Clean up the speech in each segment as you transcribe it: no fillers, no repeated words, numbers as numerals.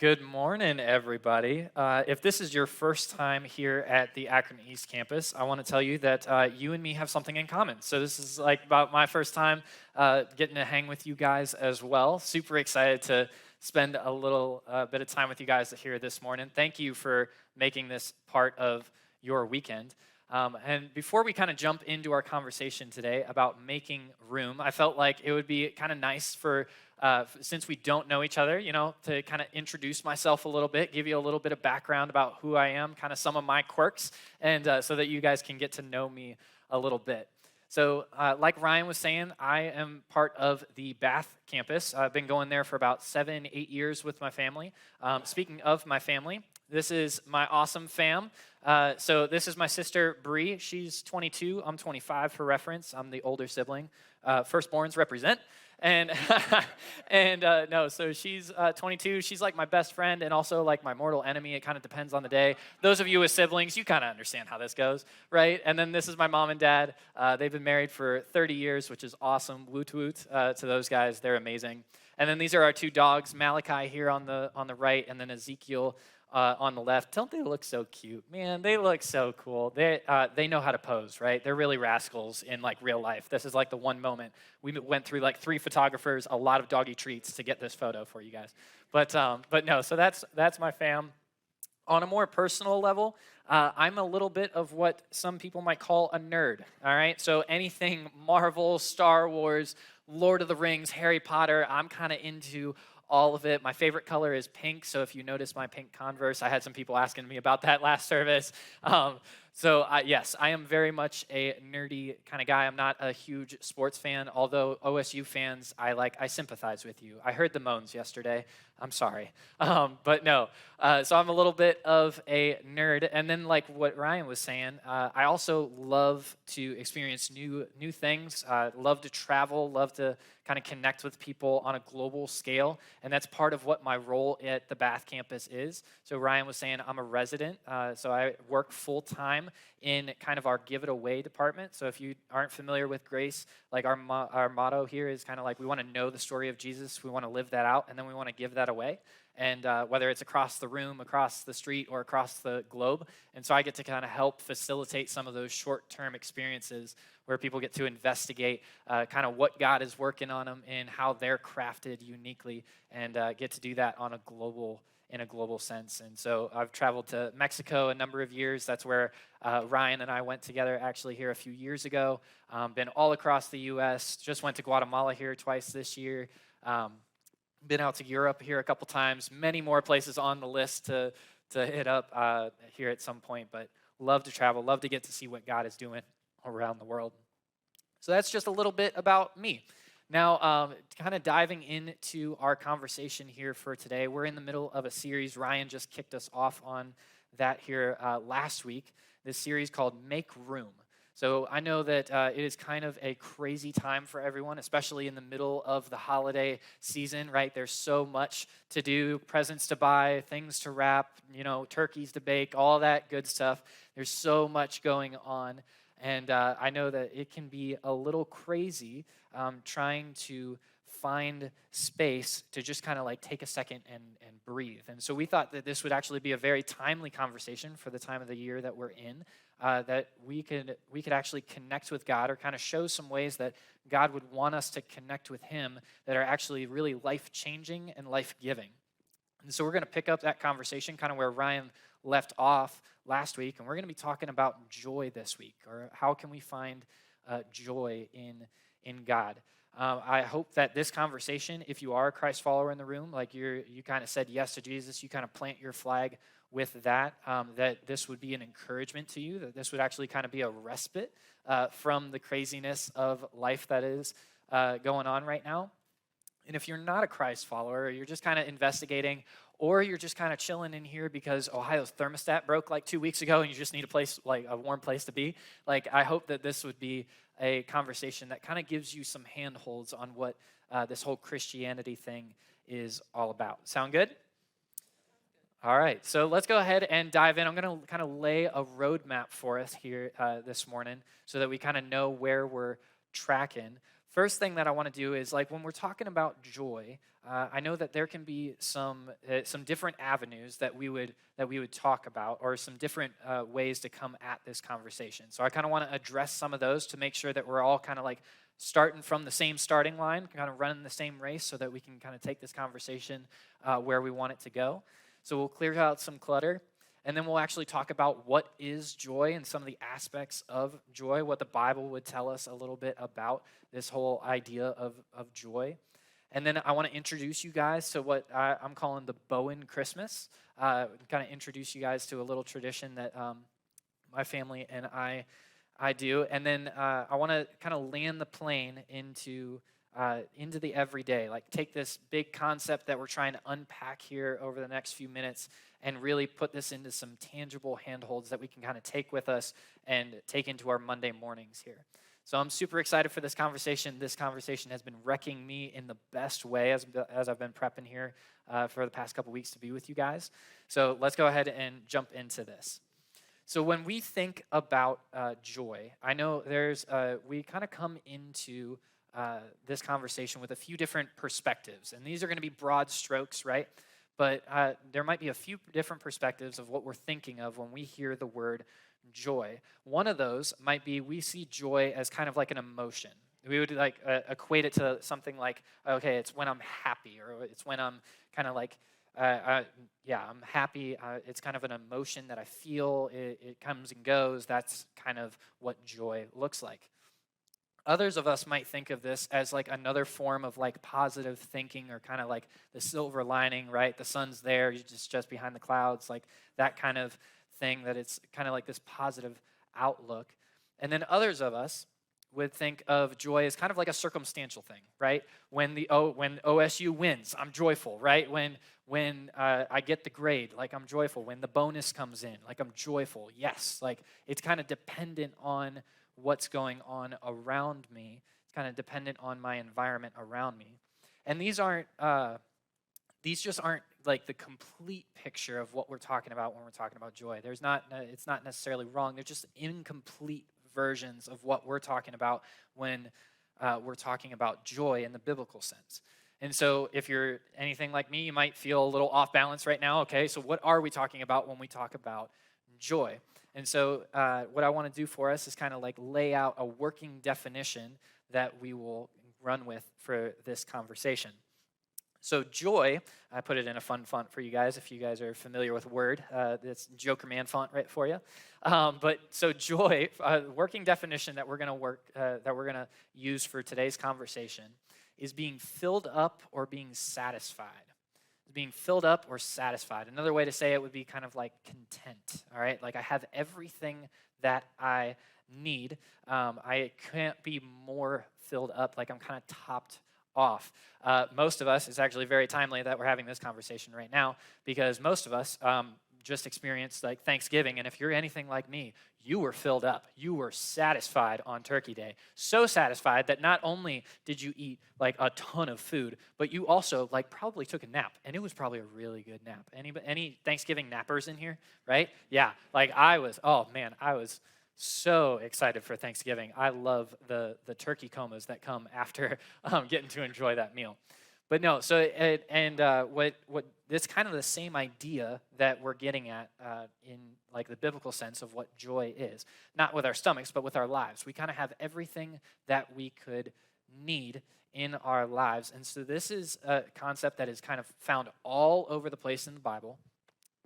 Good morning, everybody. If this is your first time here at the Akron East campus, I want to tell you that you and me have something in common. So this is like about my first time getting to hang with you guys as well. Super excited to spend a little bit of time with you guys here this morning. Thank you for making this part of your weekend. And before we kind of jump into our conversation today about making room, I felt like it would be kind of nice for since we don't know each other, to kind of introduce myself a little bit, give you a little bit of background about who I am, kind of some of my quirks, and so that you guys can get to know me a little bit. So like Ryan was saying, I am part of the Bath campus. I've been going there for about 7, 8 years with my family. Speaking of my family, this is my awesome fam. So this is my sister, Bree. She's 22. I'm 25 for reference. I'm the older sibling. Firstborns represent. And no, so she's 22. She's like my best friend and also like my mortal enemy. It kind of depends on the day. Those of you with siblings, you kind of understand how this goes, right? And then this is my mom and dad. They've been married for 30 years, which is awesome. Woot woot to those guys. They're amazing. And then these are our two dogs, Malachi here on the right, and then Ezekiel on the left. Don't they look so cute? Man, they look so cool. They know how to pose, right? They're really rascals in like real life. This is like the one moment. We went through like 3 photographers, a lot of doggy treats to get this photo for you guys. But no, so that's my fam. On a more personal level, I'm a little bit of what some people might call a nerd, all right? So anything Marvel, Star Wars, Lord of the Rings, Harry Potter, I'm kind of into all of it. My favorite color is pink, so if you notice my pink Converse, I had some people asking me about that last service. Yes, I am very much a nerdy kind of guy. I'm not a huge sports fan, although OSU fans, I sympathize with you. I heard the moans yesterday. I'm sorry. But no, so I'm a little bit of a nerd. And then like what Ryan was saying, I also love to experience new things, love to travel, love to kind of connect with people on a global scale. And that's part of what my role at the Bath campus is. So Ryan was saying I'm a resident. So I work full time in kind of our Give It Away department. So if you aren't familiar with Grace, like our motto here is kind of like we want to know the story of Jesus, we want to live that out, and then we want to give that away. And whether it's across the room, across the street, or across the globe. And so I get to kind of help facilitate some of those short-term experiences where people get to investigate kind of what God is working on them and how they're crafted uniquely, and get to do that on in a global sense. And so I've traveled to Mexico a number of years. That's where Ryan and I went together actually here a few years ago. Been all across the U.S. Just went to Guatemala here twice this year. Been out to Europe here a couple times. Many more places on the list to hit up here at some point. But love to travel. Love to get to see what God is doing around the world. So that's just a little bit about me. Now, kind of diving into our conversation here for today, we're in the middle of a series. Ryan just kicked us off on that here last week, this series called Make Room. So I know that it is kind of a crazy time for everyone, especially in the middle of the holiday season, right? There's so much to do, presents to buy, things to wrap, turkeys to bake, all that good stuff. There's so much going on. And I know that it can be a little crazy trying to find space to just kind of like take a second and breathe. And so we thought that this would actually be a very timely conversation for the time of the year that we're in, that we could actually connect with God, or kind of show some ways that God would want us to connect with him that are actually really life-changing and life-giving. And so we're going to pick up that conversation kind of where Ryan left off last week, and we're going to be talking about joy this week, or how can we find joy in God. I hope that this conversation, if you are a Christ follower in the room, like you kind of said yes to Jesus, you kind of plant your flag with that, that this would be an encouragement to you, that this would actually kind of be a respite from the craziness of life that is going on right now. And if you're not a Christ follower, or you're just kind of investigating, or you're just kind of chilling in here because Ohio's thermostat broke like 2 weeks ago and you just need a place, like a warm place to be, like I hope that this would be a conversation that kind of gives you some handholds on what this whole Christianity thing is all about. Sound good? All right, so let's go ahead and dive in. I'm going to kind of lay a roadmap for us here this morning so that we kind of know where we're tracking. First thing that I want to do is like when we're talking about joy, I know that there can be some different avenues that we would talk about, or some different ways to come at this conversation. So I kind of want to address some of those to make sure that we're all kind of like starting from the same starting line, kind of running the same race, so that we can kind of take this conversation where we want it to go. So we'll clear out some clutter. And then we'll actually talk about what is joy and some of the aspects of joy, what the Bible would tell us a little bit about this whole idea of joy. And then I want to introduce you guys to what I'm calling the Bowen Christmas. Kind of introduce you guys to a little tradition that my family and I do. And then I want to kind of land the plane into the everyday. Like take this big concept that we're trying to unpack here over the next few minutes and really put this into some tangible handholds that we can kind of take with us and take into our Monday mornings here. So I'm super excited for this conversation. This conversation has been wrecking me in the best way as I've been prepping here for the past couple weeks to be with you guys. So let's go ahead and jump into this. So when we think about joy, I know we kind of come into this conversation with a few different perspectives. And these are going to be broad strokes, right? But there might be a few different perspectives of what we're thinking of when we hear the word joy. One of those might be we see joy as kind of like an emotion. We would like equate it to something like, okay, it's when I'm happy, or it's when I'm kind of like, I'm happy. It's kind of an emotion that I feel. It comes and goes. That's kind of what joy looks like. Others of us might think of this as like another form of like positive thinking, or kind of like the silver lining, right? The sun's there, you're just behind the clouds, like that kind of thing, that it's kind of like this positive outlook. And then others of us would think of joy as kind of like a circumstantial thing, right? When OSU wins, I'm joyful, right? When I get the grade, like I'm joyful. When the bonus comes in, like I'm joyful. Yes, like it's kind of dependent on what's going on around me. It's kind of dependent on my environment around me. And these just aren't like the complete picture of what we're talking about when we're talking about joy. It's not necessarily wrong. They're just incomplete versions of what we're talking about when we're talking about joy in the biblical sense. And so if you're anything like me, you might feel a little off balance right now. Okay, so what are we talking about when we talk about joy? And so what I want to do for us is kind of like lay out a working definition that we will run with for this conversation. So joy, I put it in a fun font for you guys if you guys are familiar with Word. It's Joker Man font right for you. But so joy, working definition that we're gonna use for today's conversation is being filled up or being satisfied. Being filled up or satisfied. Another way to say it would be kind of like content, all right? Like I have everything that I need. I can't be more filled up, like I'm kind of topped off. Most of us, it's actually very timely that we're having this conversation right now, because most of us just experienced like Thanksgiving, and if you're anything like me, you were filled up. You were satisfied on Turkey Day. So satisfied that not only did you eat like a ton of food, but you also like probably took a nap, and it was probably a really good nap. Any Thanksgiving nappers in here, right? Yeah, like I was so excited for Thanksgiving. I love the turkey comas that come after getting to enjoy that meal. But no, so what it's kind of the same idea that we're getting at in like the biblical sense of what joy is. Not with our stomachs, but with our lives. We kind of have everything that we could need in our lives. And so this is a concept that is kind of found all over the place in the Bible.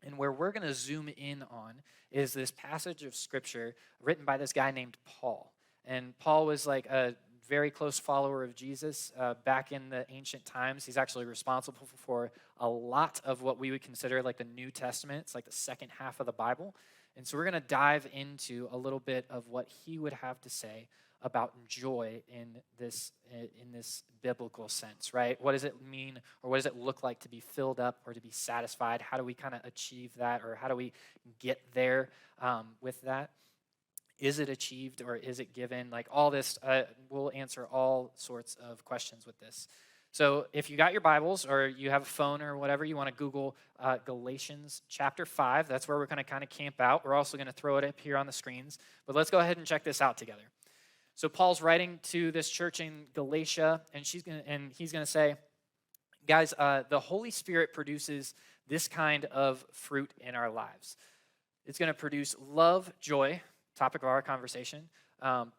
And where we're going to zoom in on is this passage of Scripture written by this guy named Paul. And Paul was like a very close follower of Jesus back in the ancient times. He's actually responsible for a lot of what we would consider like the New Testament. It's like the second half of the Bible. And so we're going to dive into a little bit of what he would have to say about joy in this biblical sense, right? What does it mean, or what does it look like to be filled up or to be satisfied? How do we kind of achieve that, or how do we get there with that? Is it achieved or is it given? Like all this, we'll answer all sorts of questions with this. So if you got your Bibles or you have a phone or whatever, you want to Google Galatians chapter 5. That's where we're going to kind of camp out. We're also going to throw it up here on the screens. But let's go ahead and check this out together. So Paul's writing to this church in Galatia, and he's gonna say, guys, the Holy Spirit produces this kind of fruit in our lives. It's going to produce love, joy, topic of our conversation,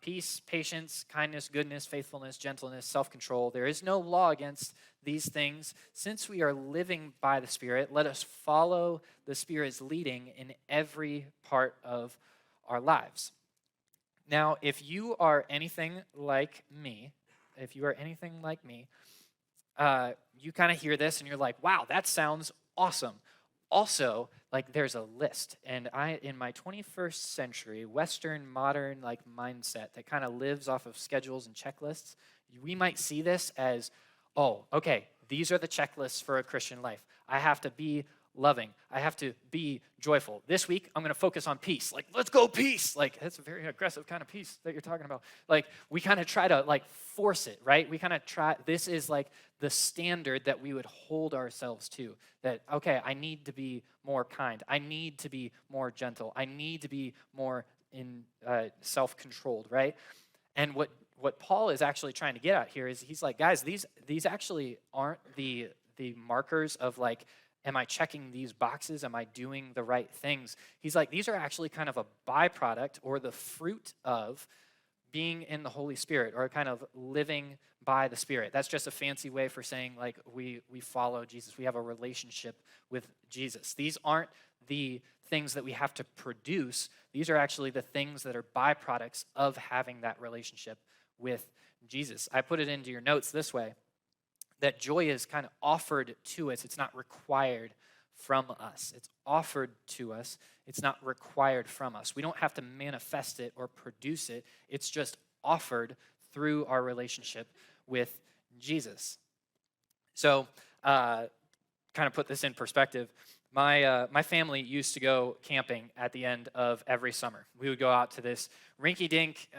peace, patience, kindness, goodness, faithfulness, gentleness, self-control. There is no law against these things. Since we are living by the Spirit, let us follow the Spirit's leading in every part of our lives. Now, if you are anything like me, you kind of hear this and you're like, wow, that sounds awesome. Also, like there's a list, and in my 21st century Western modern like mindset that kind of lives off of schedules and checklists, we might see this as, oh, okay, these are the checklists for a Christian life. I have to be loving. I have to be joyful. This week, I'm going to focus on peace. Like, let's go peace. Like, that's a very aggressive kind of peace that you're talking about. Like, we kind of try to, like, force it, right? We kind of try, this is, like, the standard that we would hold ourselves to. That, okay, I need to be more kind. I need to be more gentle. I need to be more self-controlled, right? And what Paul is actually trying to get at here is he's like, guys, these actually aren't the markers of, like, am I checking these boxes? Am I doing the right things? He's like, these are actually kind of a byproduct or the fruit of being in the Holy Spirit, or kind of living by the Spirit. That's just a fancy way for saying, like, we follow Jesus. We have a relationship with Jesus. These aren't the things that we have to produce. These are actually the things that are byproducts of having that relationship with Jesus. I put it into your notes this way, that joy is kind of offered to us. It's not required from us. It's offered to us. It's not required from us. We don't have to manifest it or produce it. It's just offered through our relationship with Jesus. So, kind of put this in perspective. My family used to go camping at the end of every summer. We would go out to this rinky-dink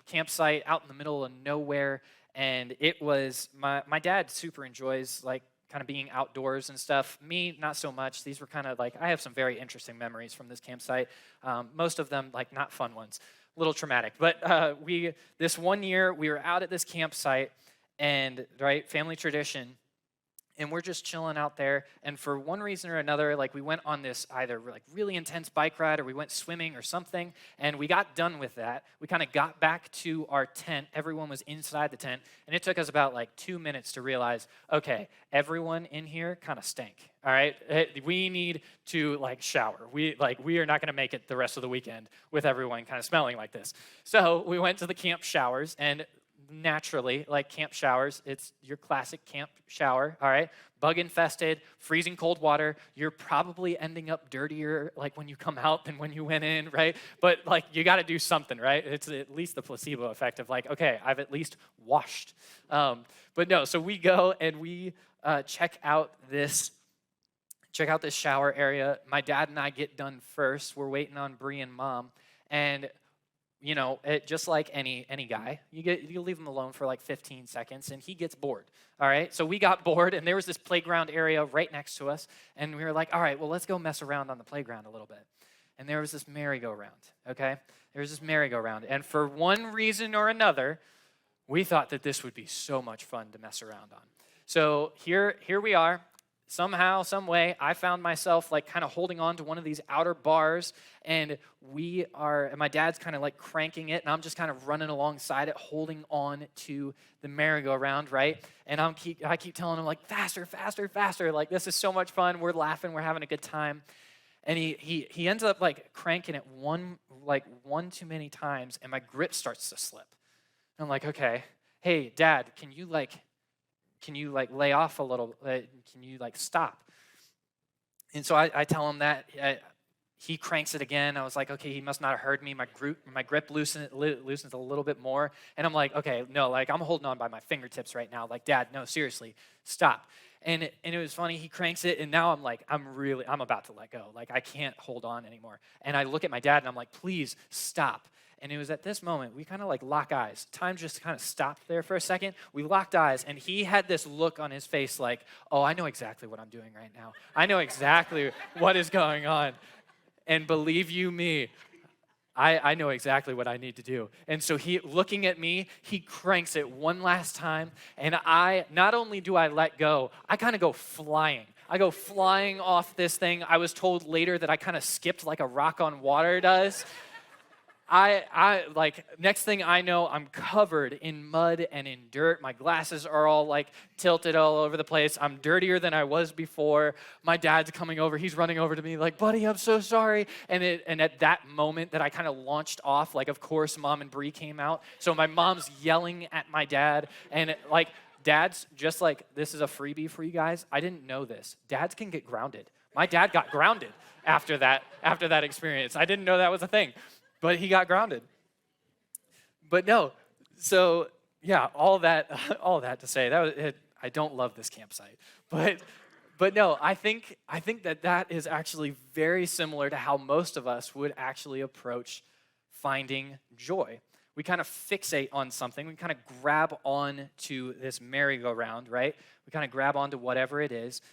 campsite out in the middle of nowhere. And it was, my dad super enjoys, like, kind of being outdoors and stuff. Me, not so much. These were kind of like, I have some very interesting memories from this campsite. Most of them, like, not fun ones, a little traumatic. But this one year, we were out at this campsite, and, right, family tradition, and we're just chilling out there. And for one reason or another, like, we went on this either like really intense bike ride or we went swimming or something. And we got done with that. We kind of got back to our tent. Everyone was inside the tent. And it took us about like 2 minutes to realize, okay, everyone in here kind of stank. All right, we need to like shower. We are not going to make it the rest of the weekend with everyone kind of smelling like this. So we went to the camp showers, and naturally, like camp showers, it's your classic camp shower, all right? Bug infested, freezing cold water. You're probably ending up dirtier like when you come out than when you went in, right? But like you got to do something, right? It's at least the placebo effect of like, okay, I've at least washed. But no, so we go and we check out this shower area. My dad and I get done first. We're waiting on Bree and Mom, and you know, just like any guy, you leave him alone for like 15 seconds, and he gets bored, all right? So we got bored, and there was this playground area right next to us, and we were like, all right, well, let's go mess around on the playground a little bit. And there was this merry-go-round, okay? There was this merry-go-round, and for one reason or another, we thought that this would be so much fun to mess around on. So here we are. Somehow, some way, I found myself like kind of holding on to one of these outer bars, and my dad's kind of like cranking it, and I'm just kind of running alongside it, holding on to the merry-go-round, right? And I keep telling him like, faster, faster, faster. Like, this is so much fun. We're laughing. We're having a good time. And he ends up like cranking it one too many times, and my grip starts to slip. And I'm like, okay, hey, Dad, can you lay off a little? Can you stop? And so I tell him that. He cranks it again. I was like, okay, he must not have heard me. My grip loosens a little bit more. And I'm like, okay, no, like I'm holding on by my fingertips right now. Like, Dad, no, seriously, stop. And it was funny. He cranks it, and now I'm about to let go. Like, I can't hold on anymore. And I look at my dad, and I'm like, please stop. And it was at this moment, we kind of like lock eyes. Time just kind of stopped there for a second. We locked eyes, and he had this look on his face like, oh, I know exactly what I'm doing right now. I know exactly what is going on. And believe you me, I know exactly what I need to do. And so he, looking at me, he cranks it one last time. And not only do I let go, I kind of go flying. I go flying off this thing. I was told later that I kind of skipped like a rock on water does. I like, next thing I know, I'm covered in mud and in dirt. My glasses are all like tilted all over the place. I'm dirtier than I was before. My dad's coming over. He's running over to me like, buddy, I'm so sorry. And at that moment that I kind of launched off, like, of course, Mom and Bree came out. So my mom's yelling at my dad. And like, dads, just like, this is a freebie for you guys. I didn't know this. Dads can get grounded. My dad got grounded after that experience. I didn't know that was a thing. But he got grounded. But no, so yeah, all that to say that was it. I don't love this campsite, but no, I think that is actually very similar to how most of us would actually approach finding joy. We kind of fixate on something. We kind of grab on to this merry-go-round, right? We kind of grab onto whatever it is.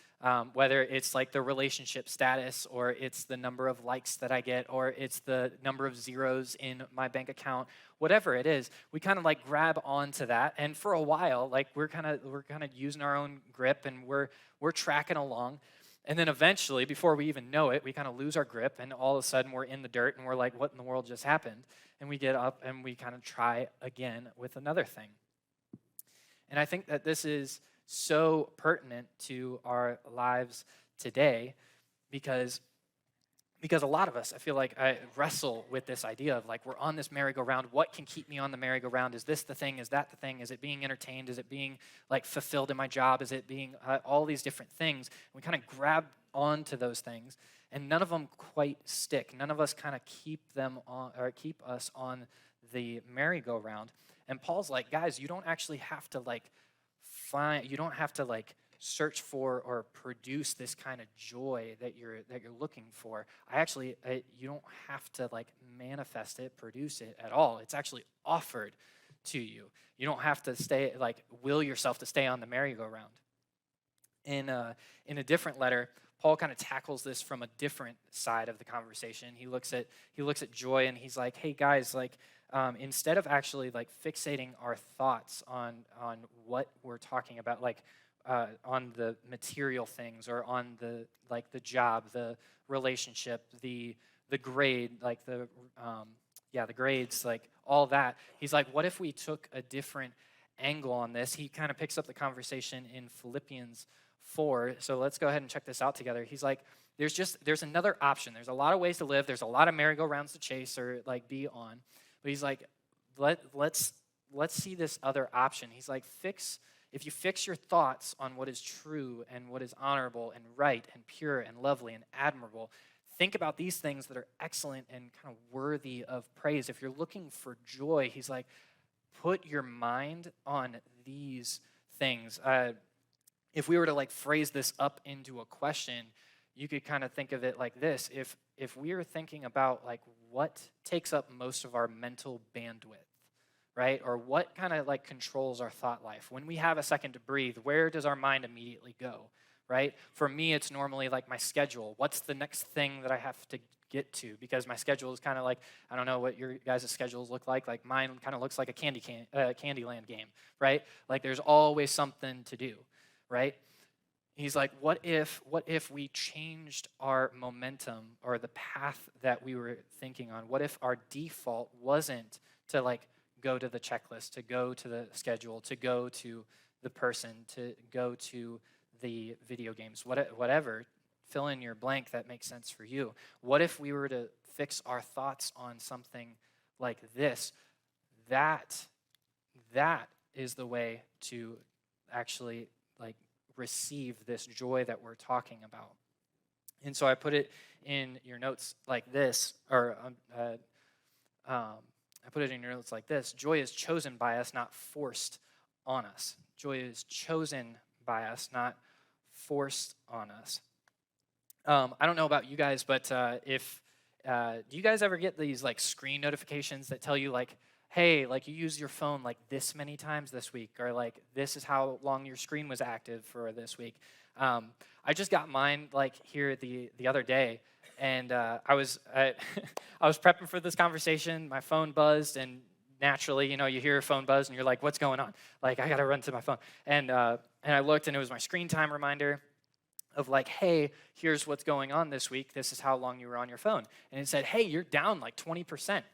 Whether it's like the relationship status, or it's the number of likes that I get, or it's the number of zeros in my bank account, whatever it is, we kind of like grab onto that. And for a while, like we're kind of using our own grip, and we're tracking along. And then eventually, before we even know it, we kind of lose our grip, and all of a sudden we're in the dirt, and we're like, what in the world just happened? And we get up and we kind of try again with another thing. And I think that this is so pertinent to our lives today because a lot of us, I feel like, I wrestle with this idea of like, we're on this merry-go-round. What can keep me on the merry-go-round? Is this the thing? Is that the thing? Is it being entertained? Is it being like fulfilled in my job? Is it being all these different things? We kind of grab onto those things, and none of them quite stick. None of us kind of keep us on the merry-go-round. And Paul's like, guys, you don't actually have to you don't have to like search for or produce this kind of joy that you're looking for. You don't have to like manifest it, produce it at all. It's actually offered to you. You don't have to will yourself to stay on the merry-go-round. In a different letter, Paul kind of tackles this from a different side of the conversation. He looks at joy, and he's like, hey guys, like, instead of actually like fixating our thoughts on what we're talking about, like on the material things, or on the job, the relationship, the grade, like the grades, like all that. He's like, what if we took a different angle on this? He kind of picks up the conversation in Philippians 4. So let's go ahead and check this out together. He's like, there's another option. There's a lot of ways to live. There's a lot of merry-go-rounds to chase or like be on. But he's like, let's see this other option. He's like, if you fix your thoughts on what is true and what is honorable and right and pure and lovely and admirable, think about these things that are excellent and kind of worthy of praise. If you're looking for joy, he's like, put your mind on these things. If we were to like phrase this up into a question, you could kind of think of it like this. If we are thinking about like what takes up most of our mental bandwidth, right? Or what kind of like controls our thought life? When we have a second to breathe, where does our mind immediately go, right? For me, it's normally like my schedule. What's the next thing that I have to get to? Because my schedule is kind of like, I don't know what your guys' schedules look like. Like mine kind of looks like a Candyland game, right? Like there's always something to do, right? He's like, what if we changed our momentum or the path that we were thinking on? What if our default wasn't to like go to the checklist, to go to the schedule, to go to the person, to go to the video games, whatever, fill in your blank that makes sense for you. What if we were to fix our thoughts on something like this? That is the way to actually like receive this joy that we're talking about. And so I put it in your notes like this, or I put it in your notes like this: joy is chosen by us, not forced on us. Joy is chosen by us, not forced on us. I don't know about you guys, but do you guys ever get these like screen notifications that tell you like, hey, like you used your phone like this many times this week, or like this is how long your screen was active for this week? I just got mine like here the other day, and I was prepping for this conversation. My phone buzzed, and naturally, you hear a phone buzz, and you're like, "What's going on?" Like, I gotta run to my phone, and I looked, and it was my screen time reminder of like, "Hey, here's what's going on this week. This is how long you were on your phone," and it said, "Hey, you're down like 20%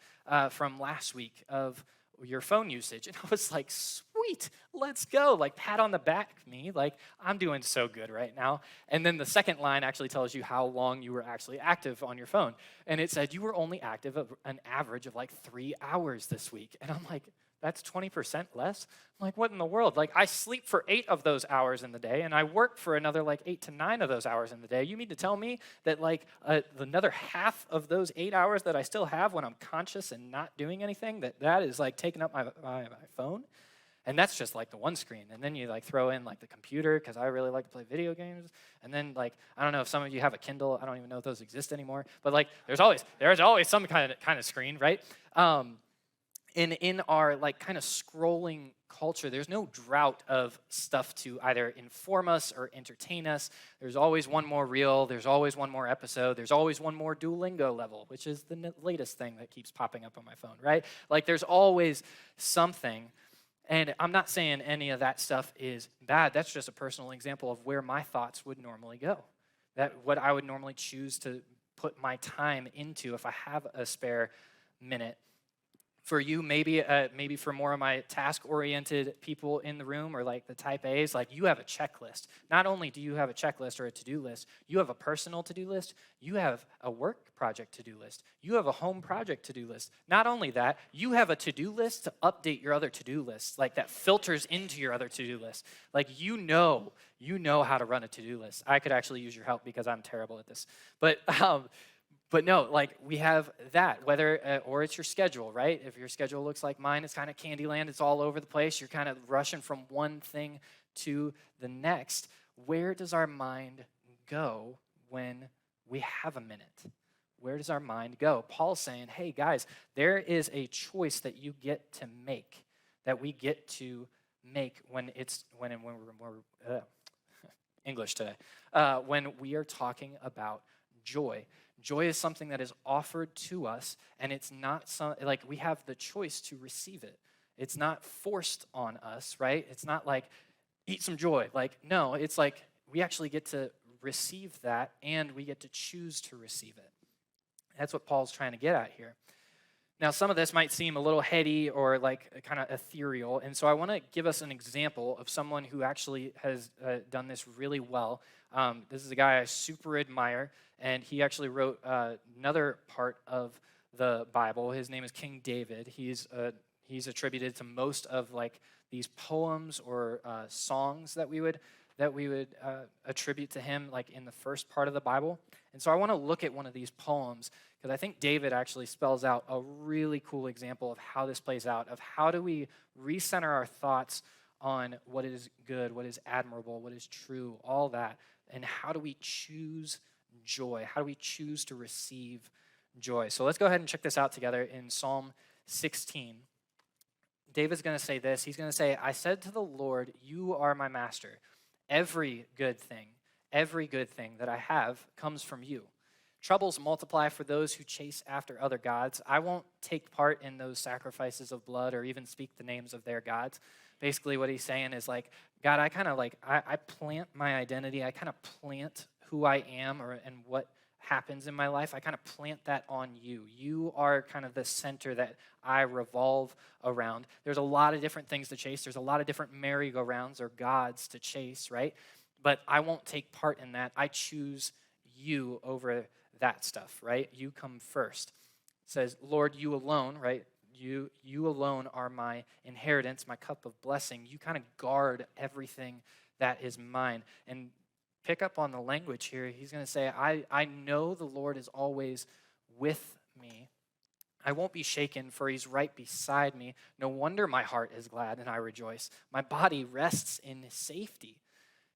from last week of your phone usage," and I was like, "Sweet, let's go!" Like, pat on the back, me. Like, I'm doing so good right now. And then the second line actually tells you how long you were actually active on your phone, and it said you were only active an average of like 3 hours this week, and I'm like, that's 20% less? I'm like, what in the world? Like, I sleep for 8 of those hours in the day, and I work for another like 8 to 9 of those hours in the day. You mean to tell me that like another half of those 8 hours that I still have when I'm conscious and not doing anything, that is like taking up my phone? And that's just like the one screen. And then you like throw in like the computer, because I really like to play video games. And then like, I don't know if some of you have a Kindle. I don't even know if those exist anymore. But like, there's always some kind of screen, right? In our like kind of scrolling culture, there's no drought of stuff to either inform us or entertain us. There's always one more reel. There's always one more episode. There's always one more Duolingo level, which is the latest thing that keeps popping up on my phone, right? Like, there's always something. And I'm not saying any of that stuff is bad. That's just a personal example of where my thoughts would normally go. That what I would normally choose to put my time into if I have a spare minute. For you, maybe for more of my task-oriented people in the room, or like the type A's, like, you have a checklist. Not only do you have a checklist or a to-do list, you have a personal to-do list, you have a work project to-do list, you have a home project to-do list. Not only that, you have a to-do list to update your other to-do lists, like that filters into your other to-do list. Like, you know how to run a to-do list. I could actually use your help because I'm terrible at this. But no, like, we have that, whether, or it's your schedule, right? If your schedule looks like mine, it's kind of Candyland. It's all over the place. You're kind of rushing from one thing to the next. Where does our mind go when we have a minute? Where does our mind go? Paul's saying, hey, guys, there is a choice that you get to make, that we get to make when we're English today, when we are talking about joy. Joy is something that is offered to us, and it's not like we have the choice to receive it. It's not forced on us, right? It's not like, eat some joy. Like, no, it's like we actually get to receive that, and we get to choose to receive it. That's what Paul's trying to get at here. Now, some of this might seem a little heady or like kind of ethereal, and so I want to give us an example of someone who actually has done this really well. This is a guy I super admire, and he actually wrote another part of the Bible. His name is King David. He's attributed to most of like these poems or songs that we would attribute to him, like in the first part of the Bible. And so I want to look at one of these poems, because I think David actually spells out a really cool example of how this plays out, of how do we recenter our thoughts on what is good, what is admirable, what is true, all that, and how do we choose joy? How do we choose to receive joy? So let's go ahead and check this out together in Psalm 16. David's going to say this. He's going to say, I said to the Lord, you are my master. Every good thing that I have comes from you. Troubles multiply for those who chase after other gods. I won't take part in those sacrifices of blood or even speak the names of their gods. Basically what he's saying is like, God, I plant my identity. I kind of plant who I am and what happens in my life. I kind of plant that on you. You are kind of the center that I revolve around. There's a lot of different things to chase. There's a lot of different merry-go-rounds or gods to chase, right? But I won't take part in that. I choose you over that stuff, right? You come first. It says, Lord, you alone, right? You alone are my inheritance, my cup of blessing. You kind of guard everything that is mine. And pick up on the language here. He's going to say, I know the Lord is always with me. I won't be shaken, for he's right beside me. No wonder my heart is glad and I rejoice. My body rests in safety.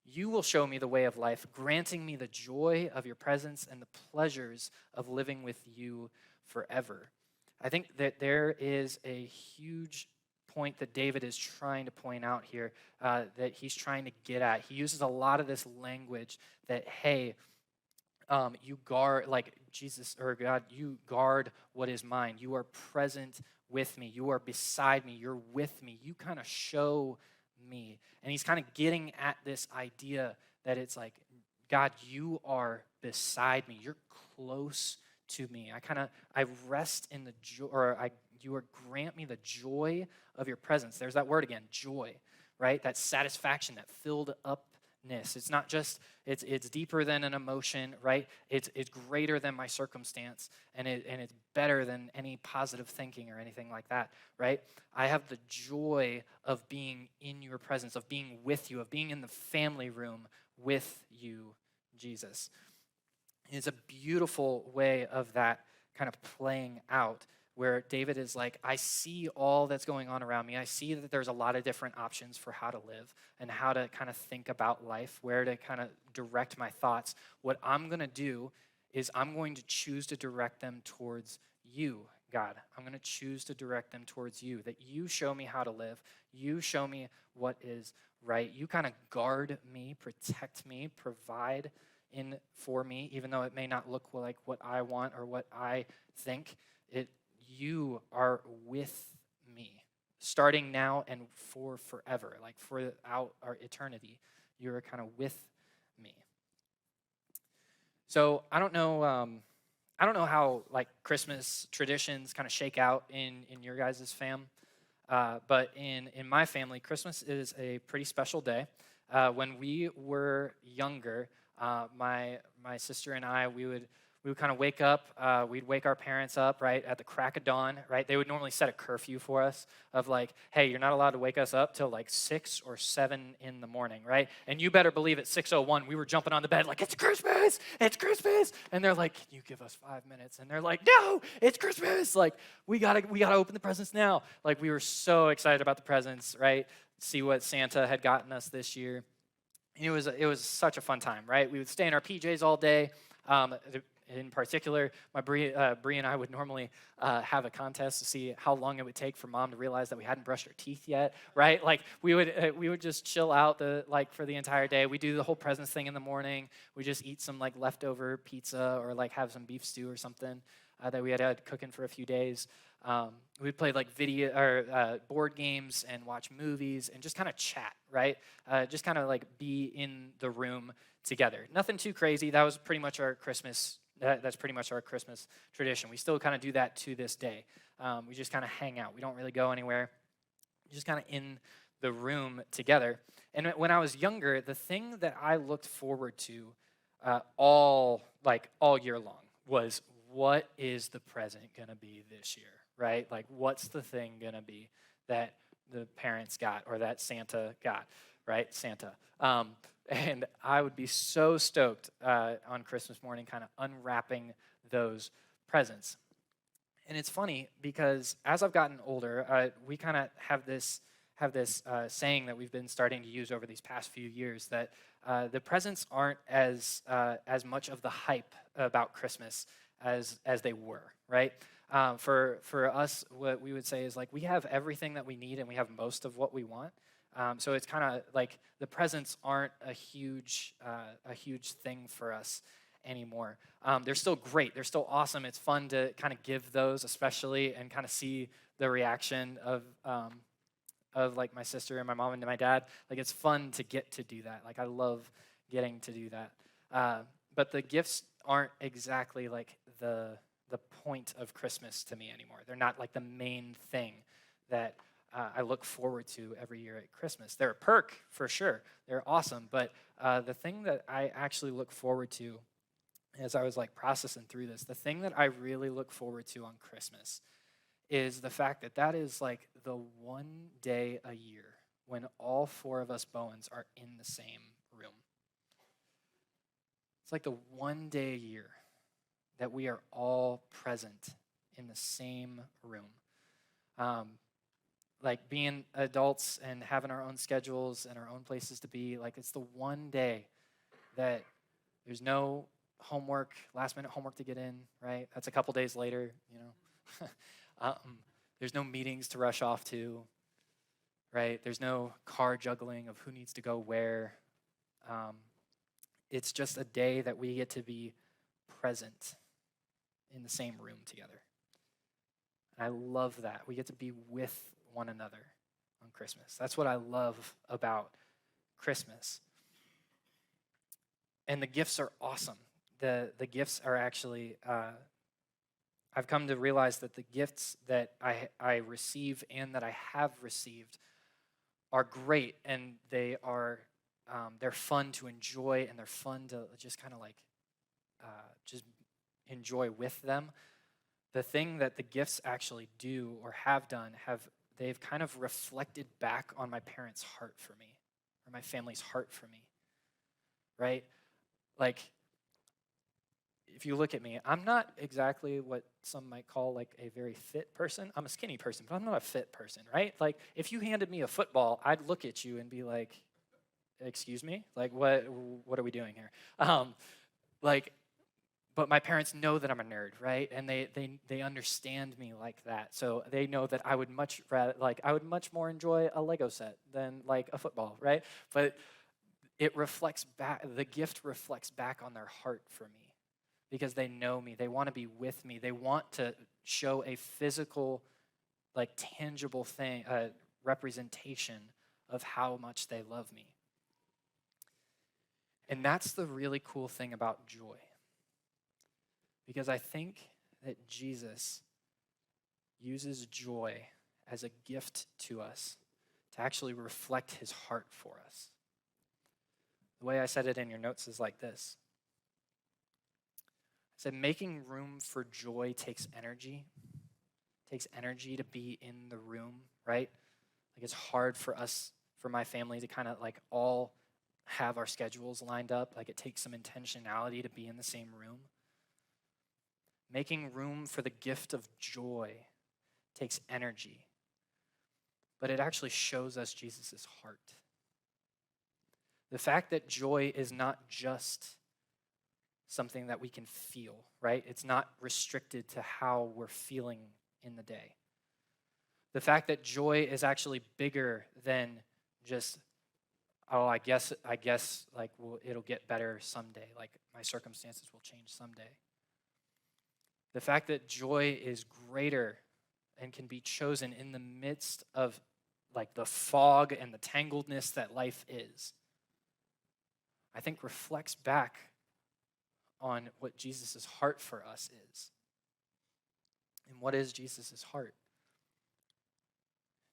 You will show me the way of life, granting me the joy of your presence and the pleasures of living with you forever. I think that there is a huge point that David is trying to point out here, that he's trying to get at. He uses a lot of this language that, hey, You guard, like Jesus or God, you guard what is mine. You are present with me. You are beside me. You're with me. You kind of show me. And he's kind of getting at this idea that it's like, God, you are beside me. You're close to me. I rest in the joy, you are grant me the joy of your presence. There's that word again, joy, right? That satisfaction, that filled upness. It's not just, it's deeper than an emotion, right? It's greater than my circumstance, and it's better than any positive thinking or anything like that, right? I have the joy of being in your presence, of being with you, of being in the family room with you, Jesus. It's a beautiful way of that kind of playing out, where David is like, I see all that's going on around me. I see that there's a lot of different options for how to live and how to kind of think about life, where to kind of direct my thoughts. What I'm going to do is I'm going to choose to direct them towards you, God. I'm going to choose to direct them towards you, that you show me how to live. You show me what is right. You kind of guard me, protect me, provide in for me, even though it may not look like what I want or what I think. You are with me, starting now and for forever, like throughout our eternity. You're kind of with me. So I don't know how like Christmas traditions kind of shake out in your guys' fam, but in my family, Christmas is a pretty special day. When we were younger, my sister and I, we would kind of wake up. We'd wake our parents up, right, at the crack of dawn, right? They would normally set a curfew for us of like, hey, you're not allowed to wake us up till like 6 or 7 in the morning, right? And you better believe at 6:01, we were jumping on the bed like, it's Christmas! And they're like, can you give us 5 minutes? And they're like, no, it's Christmas! Like, we gotta open the presents now. Like, we were so excited about the presents, right? See what Santa had gotten us this year. It was such a fun time, right? We would stay in our PJs all day. In particular, my Bree and I would normally have a contest to see how long it would take for Mom to realize that we hadn't brushed our teeth yet, right? Like we would just chill out for the entire day. We do the whole presents thing in the morning. We just eat some like leftover pizza or like have some beef stew or something that we had cooking for a few days. We'd play like video or board games and watch movies and just kind of chat, right? Just kind of like be in the room together. Nothing too crazy. That was pretty much our Christmas. That's pretty much our Christmas tradition. We still kind of do that to this day. We just kind of hang out. We don't really go anywhere. Just kind of in the room together. And when I was younger, the thing that I looked forward to all year long was, what is the present going to be this year, right? Like, what's the thing going to be that the parents got or that Santa got, right? Santa. And I would be so stoked on Christmas morning, kind of unwrapping those presents. And it's funny because as I've gotten older, we kind of have this saying that we've been starting to use over these past few years, that the presents aren't as much of the hype about Christmas as they were, right? For us, what we would say is like, we have everything that we need and we have most of what we want. So it's kind of like the presents aren't a huge thing for us anymore. They're still great. They're still awesome. It's fun to kind of give those, especially, and kind of see the reaction of like my sister and my mom and my dad. Like, it's fun to get to do that. Like, I love getting to do that. But the gifts aren't exactly like the point of Christmas to me anymore. They're not like the main thing that I look forward to every year at Christmas. They're a perk, for sure. They're awesome. But the thing that I actually look forward to, as I was like processing through this, the thing that I really look forward to on Christmas is the fact that that is like the one day a year when all 4 of us Bowens are in the same room. It's like the one day a year that we are all present in the same room. Like being adults and having our own schedules and our own places to be, like, it's the one day that there's no homework, last minute homework to get in, right? That's a couple days later, you know. There's no meetings to rush off to, right? There's no car juggling of who needs to go where. It's just a day that we get to be present in the same room together. And I love that. We get to be with one another on Christmas. That's what I love about Christmas. And the gifts are awesome. The gifts are actually, I've come to realize that the gifts that I receive and that I have received are great, and they're fun to enjoy, and they're fun to just kind of like just enjoy with them. The thing that the gifts actually do or have done, they've kind of reflected back on my parents' heart for me, or my family's heart for me, right? Like, if you look at me, I'm not exactly what some might call like a very fit person. I'm a skinny person, but I'm not a fit person, right? Like, if you handed me a football, I'd look at you and be like, excuse me? Like, what are we doing here? But my parents know that I'm a nerd, right? And they understand me like that. So they know that I would much more enjoy a Lego set than like a football, right? But it reflects back, the gift reflects back on their heart for me because they know me. They want to be with me. They want to show a physical, like tangible thing, representation of how much they love me. And that's the really cool thing about joy. Because I think that Jesus uses joy as a gift to us to actually reflect his heart for us. The way I said it in your notes is like this. I said, making room for joy takes energy. It takes energy to be in the room, right? Like, it's hard for us, for my family, to kind of like all have our schedules lined up. Like, it takes some intentionality to be in the same room. Making room for the gift of joy takes energy, but it actually shows us Jesus' heart. The fact that joy is not just something that we can feel, right? It's not restricted to how we're feeling in the day. The fact that joy is actually bigger than just, oh, I guess like, well, it'll get better someday. Like, my circumstances will change someday. The fact that joy is greater and can be chosen in the midst of like the fog and the tangledness that life is, I think reflects back on what Jesus' heart for us is. And what is Jesus' heart?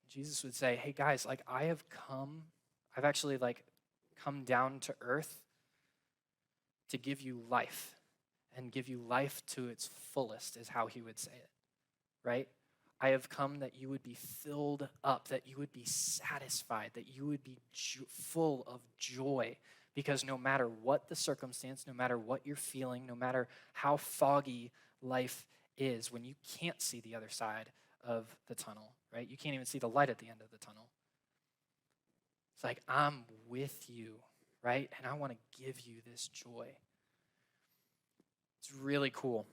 Jesus would say, hey guys, like I've actually like come down to earth to give you life. And give you life to its fullest, is how he would say it, right? I have come that you would be filled up, that you would be satisfied, that you would be full of joy. Because no matter what the circumstance, no matter what you're feeling, no matter how foggy life is, when you can't see the other side of the tunnel, right? You can't even see the light at the end of the tunnel. It's like, I'm with you, right? And I want to give you this joy. It's really cool.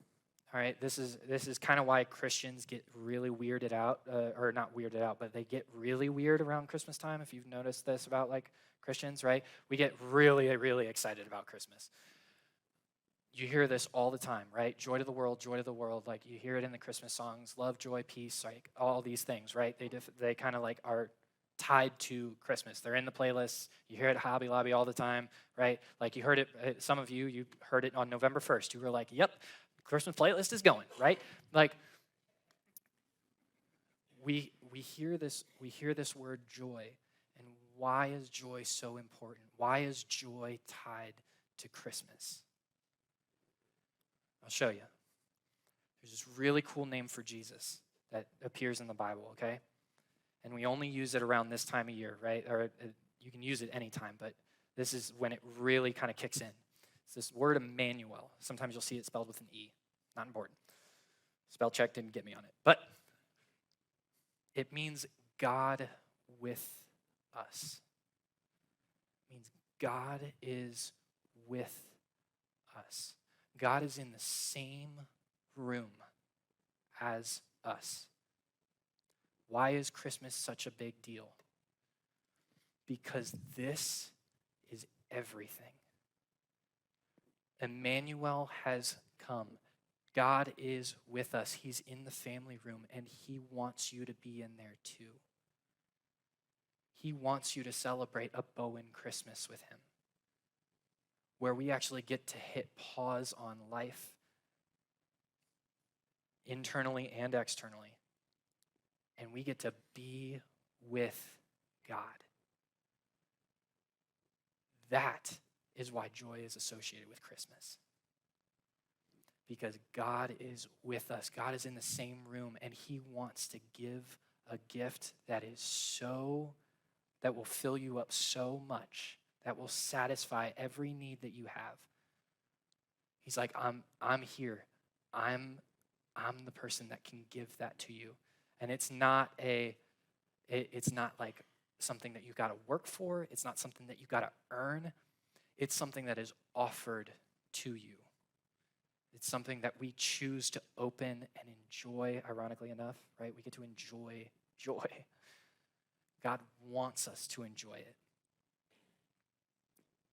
All right, this is kind of why Christians get really weirded out, or not weirded out, but they get really weird around Christmas time. If you've noticed this about like Christians, right? We get really, really excited about Christmas. You hear this all the time, right? Joy to the world, joy to the world. Like, you hear it in the Christmas songs, love, joy, peace, like all these things, right? They kind of like are tied to Christmas. They're in the playlists. You hear it at Hobby Lobby all the time, right? Like, you heard it, some of you heard it on November 1st. You were like, yep, Christmas playlist is going, right? Like, we hear this word joy, and why is joy so important? Why is joy tied to Christmas? I'll show you. There's this really cool name for Jesus that appears in the Bible, okay? And we only use it around this time of year, right? Or you can use it anytime, but this is when it really kind of kicks in. It's this word Emmanuel. Sometimes you'll see it spelled with an E. Not important. Spell check didn't get me on it. But it means God with us. It means God is with us. God is in the same room as us. Why is Christmas such a big deal? Because this is everything. Emmanuel has come. God is with us. He's in the family room, and he wants you to be in there too. He wants you to celebrate a Bowen Christmas with him, where we actually get to hit pause on life, internally and externally, and we get to be with God. That is why joy is associated with Christmas. Because God is with us. God is in the same room, and he wants to give a gift that will fill you up so much, that will satisfy every need that you have. He's like, I'm here. I'm the person that can give that to you. And it's not like something that you got to work for. It's not something that you got to earn. It's something that is offered to you. It's something that we choose to open and enjoy, ironically enough, right? We get to enjoy joy. God wants us to enjoy it.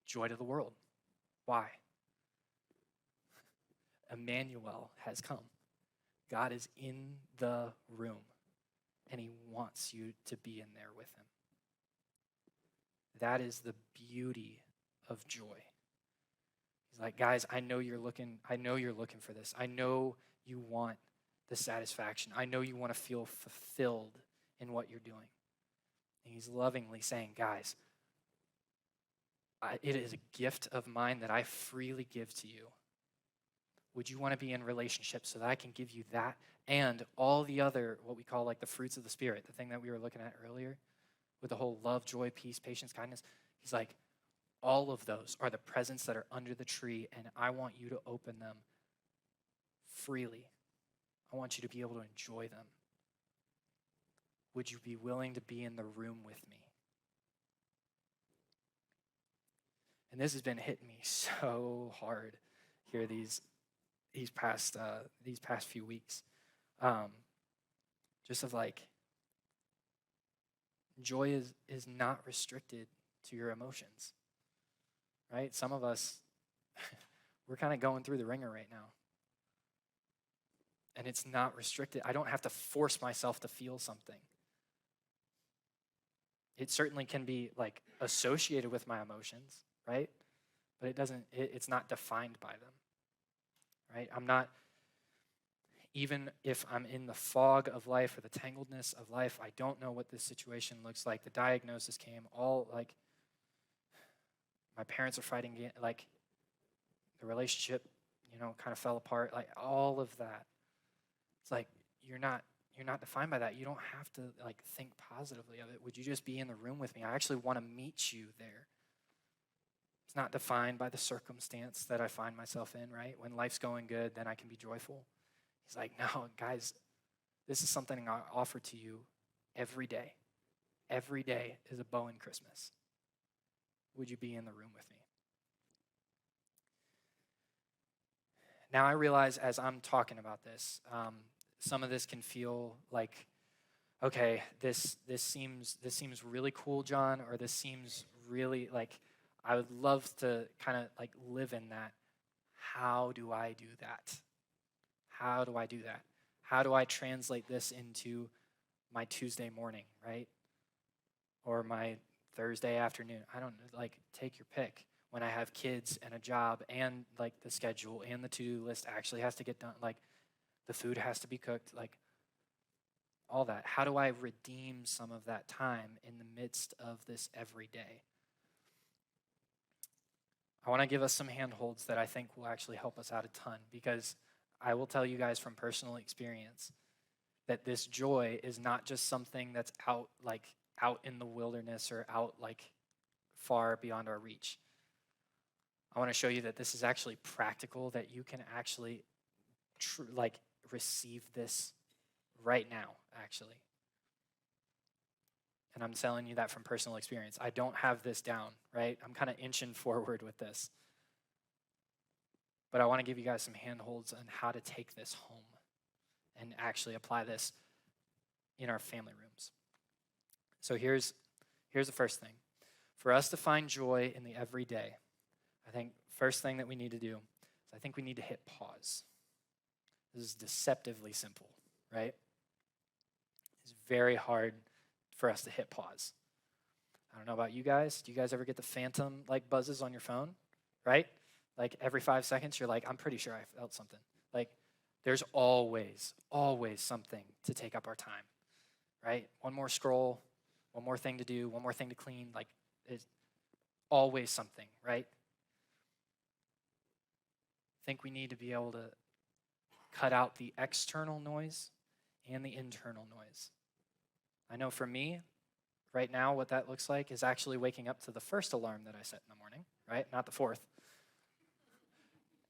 Joy to the world. Why? Emmanuel has come. God is in the room, and he wants you to be in there with him. That is the beauty of joy. He's like, guys, I know you're looking for this. I know you want the satisfaction. I know you want to feel fulfilled in what you're doing. And he's lovingly saying, guys, it is a gift of mine that I freely give to you. Would you want to be in relationship so that I can give you that and all the other, what we call like the fruits of the Spirit, the thing that we were looking at earlier with the whole love, joy, peace, patience, kindness. He's like, all of those are the presents that are under the tree, and I want you to open them freely. I want you to be able to enjoy them. Would you be willing to be in the room with me? And this has been hitting me so hard here these past few weeks. Just of like, joy is not restricted to your emotions, right? Some of us, we're kind of going through the ringer right now. And it's not restricted. I don't have to force myself to feel something. It certainly can be like associated with my emotions, right? But it's not defined by them, right? I'm not, even if I'm in the fog of life or the tangledness of life, I don't know what this situation looks like. The diagnosis came, all like, my parents are fighting, like, the relationship, kind of fell apart, like all of that. It's like, you're not defined by that. You don't have to like think positively of it. Would you just be in the room with me? I actually want to meet you there. It's not defined by the circumstance that I find myself in, right? When life's going good, then I can be joyful. He's like, no, guys, this is something I offer to you every day. Every day is a Bowen Christmas. Would you be in the room with me? Now I realize as I'm talking about this, some of this can feel like, okay, this seems really cool, John, or this seems really like I would love to kind of like live in that. How do I do that? How do I do that? How do I translate this into my Tuesday morning, right? Or my Thursday afternoon? I don't know, like take your pick. When I have kids and a job and like the schedule and the to-do list actually has to get done, like the food has to be cooked, like all that. How do I redeem some of that time in the midst of this every day? I want to give us some handholds that I think will actually help us out a ton, because I will tell you guys from personal experience that this joy is not just something that's out in the wilderness or out like far beyond our reach. I want to show you that this is actually practical, that you can actually receive this right now, actually. And I'm telling you that from personal experience. I don't have this down, right? I'm kind of inching forward with this. But I want to give you guys some handholds on how to take this home and actually apply this in our family rooms. So here's the first thing. For us to find joy in the everyday, I think first thing that we need to do is I think we need to hit pause. This is deceptively simple, right? It's very hard for us to hit pause. I don't know about you guys. Do you guys ever get the phantom like buzzes on your phone, right? Like every 5 seconds, you're like, I'm pretty sure I felt something. Like there's always something to take up our time, right? One more scroll, one more thing to do, one more thing to clean. Like it's always something, right? I think we need to be able to cut out the external noise and the internal noise. I know for me, right now, what that looks like is actually waking up to the first alarm that I set in the morning, right? Not the fourth.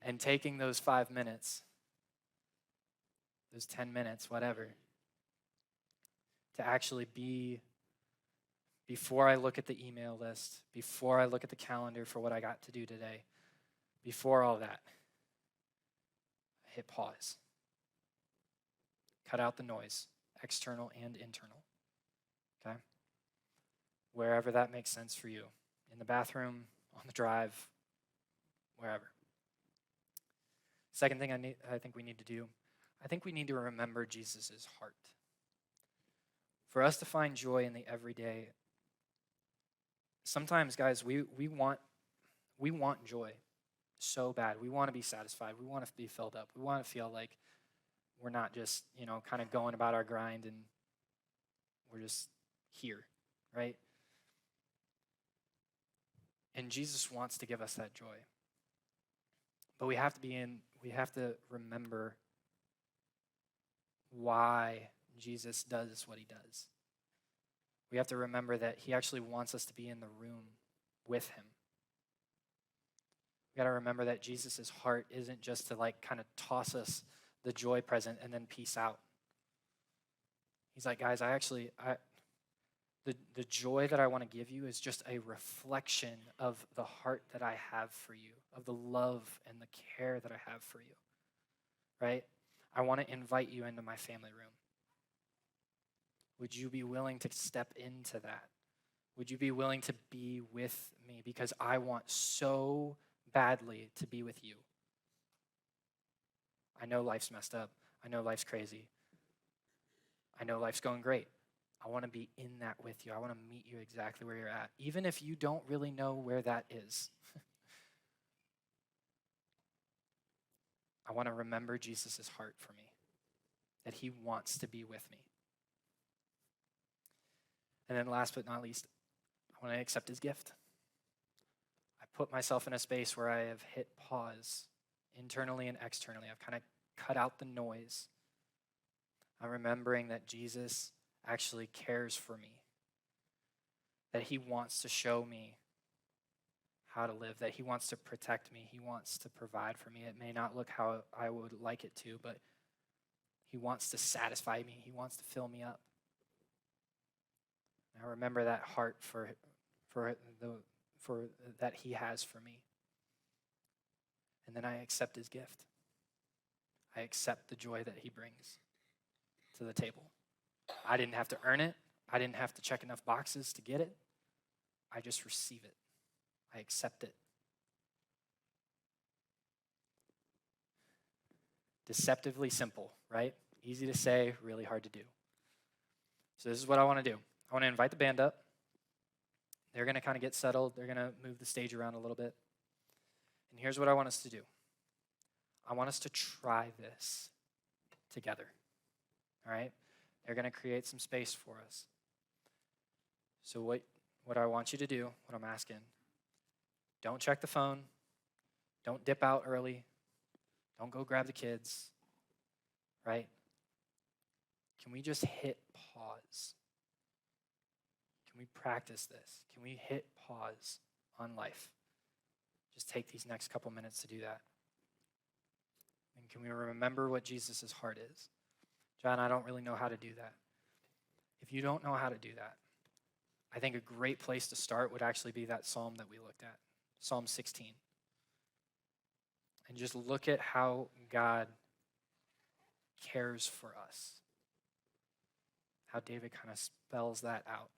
And taking those 5 minutes, those 10 minutes, whatever, to actually be, before I look at the email list, before I look at the calendar for what I got to do today, before all that, hit pause. Cut out the noise, external and internal, okay? Wherever that makes sense for you. In the bathroom, on the drive, wherever. Second thing I think we need to do, I think we need to remember Jesus' heart. For us to find joy in the everyday, sometimes, guys, we want joy so bad. We want to be satisfied. We want to be filled up. We want to feel like we're not just, kind of going about our grind and we're just here, right? And Jesus wants to give us that joy. But we have to remember why Jesus does what he does. We have to remember that he actually wants us to be in the room with him. We got to remember that Jesus' heart isn't just to kind of toss us the joy present and then peace out. He's like, guys, the joy that I want to give you is just a reflection of the heart that I have for you, of the love and the care that I have for you, right? I want to invite you into my family room. Would you be willing to step into that? Would you be willing to be with me? Because I want so badly to be with you. I know life's messed up. I know life's crazy. I know life's going great. I want to be in that with you. I want to meet you exactly where you're at, even if you don't really know where that is. I want to remember Jesus' heart for me, that he wants to be with me. And then last but not least, I want to accept his gift. I put myself in a space where I have hit pause internally and externally. I've kind of cut out the noise. I'm remembering that Jesus actually cares for me, that he wants to show me how to live, that he wants to protect me, he wants to provide for me. It may not look how I would like it to, but he wants to satisfy me, he wants to fill me up. I remember that heart for that he has for me. And then I accept his gift. I accept the joy that he brings to the table. I didn't have to earn it. I didn't have to check enough boxes to get it. I just receive it. I accept it. Deceptively simple, right? Easy to say, really hard to do. So this is what I want to do. I want to invite the band up. They're going to kind of get settled. They're going to move the stage around a little bit. And here's what I want us to do. I want us to try this together. All right? They're going to create some space for us. So what I want you to do, what I'm asking, don't check the phone. Don't dip out early. Don't go grab the kids. Right? Can we just hit pause? Can we practice this? Can we hit pause on life? Just take these next couple minutes to do that. And can we remember what Jesus' heart is? John, I don't really know how to do that. If you don't know how to do that, I think a great place to start would actually be that psalm that we looked at, Psalm 16. And just look at how God cares for us. How David kind of spells that out.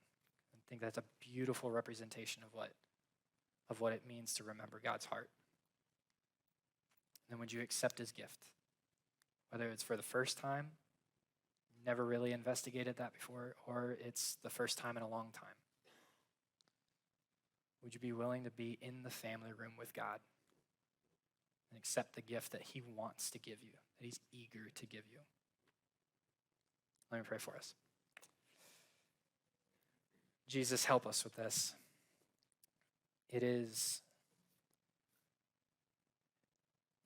I think that's a beautiful representation of what it means to remember God's heart. then would you accept his gift? Whether it's for the first time, never really investigated that before, or it's the first time in a long time. Would you be willing to be in the family room with God and accept the gift that he wants to give you, that he's eager to give you? Let me pray for us. Jesus, help us with this. It is,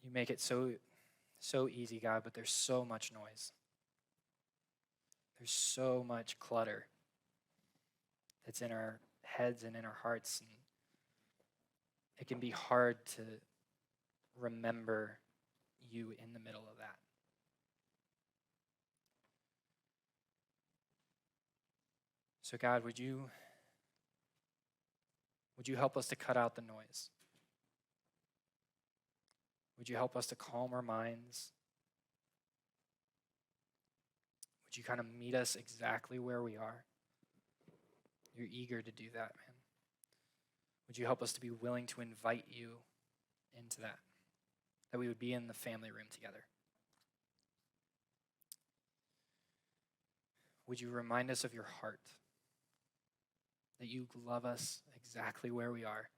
you make it so easy, God, but there's so much noise. There's so much clutter that's in our heads and in our hearts, and it can be hard to remember you in the middle of that. So God, would you help us to cut out the noise? Would you help us to calm our minds? Would you kind of meet us exactly where we are? You're eager to do that, man. Would you help us to be willing to invite you into that? That we would be in the family room together. Would you remind us of your heart? That you love us exactly where we are.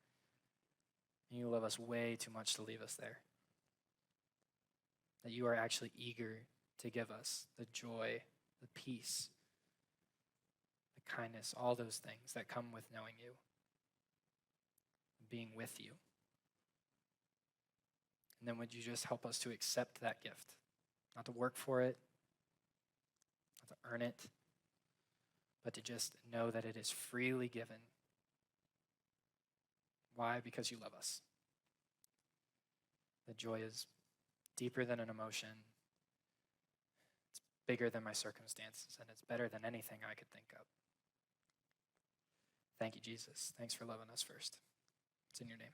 And you love us way too much to leave us there. That you are actually eager to give us the joy, the peace, the kindness, all those things that come with knowing you, being with you. And then would you just help us to accept that gift, not to work for it, not to earn it, but to just know that it is freely given. Why? Because you love us. The joy is deeper than an emotion. It's bigger than my circumstances, and it's better than anything I could think of. Thank you, Jesus. Thanks for loving us first. It's in your name.